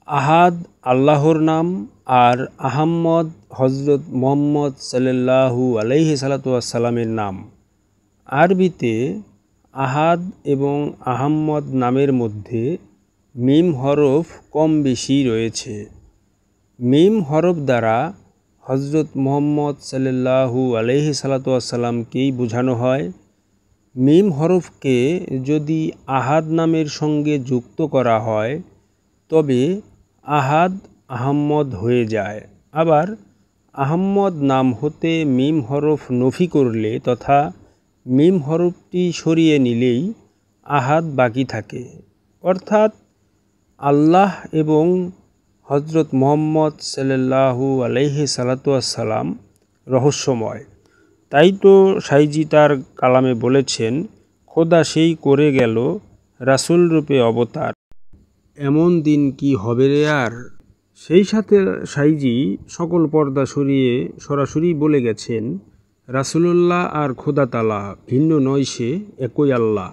আহাদ আল্লাহর নাম আর আহাম্মদ হজরত মুহাম্মদ সাল্লাল্লাহু আলাইহি সাল্লামের নাম। আরবিতে আহাদ এবং আহাম্মদ নামের মধ্যে মিম হরফ কম বেশি রয়েছে। মিম হরফ দ্বারা হজরত মুহাম্মদ সাল্লাল্লাহু আলাইহি সাল্লামকেই বোঝানো হয়। মিম হরফকে যদি আহাদ নামের সঙ্গে যুক্ত করা হয় তবে আহাদ আহাম্মদ হয়ে যায়। আবার আহাম্মদ নাম হতে মিম হরফ নফি করলে তথা মিম হরফটি সরিয়ে নিলেই আহাদ বাকি থাকে, অর্থাৎ আল্লাহ এবং হজরত মুহাম্মদ সাল্লাল্লাহু আলাইহি সাল্লাম রহস্যময়। তাই তো সাইজি তার কালামে বলেছেন, খোদা সেই করে গেল রাসূল রূপে অবতার, এমন দিন কি হবে রে আর। সেই সাথে সাইজি সকল পর্দা সরিয়ে সরাসরি বলে গেছেন, রাসূলুল্লাহ আর খোদা তাআলা ভিন্ন নয়, সে একই আল্লাহ।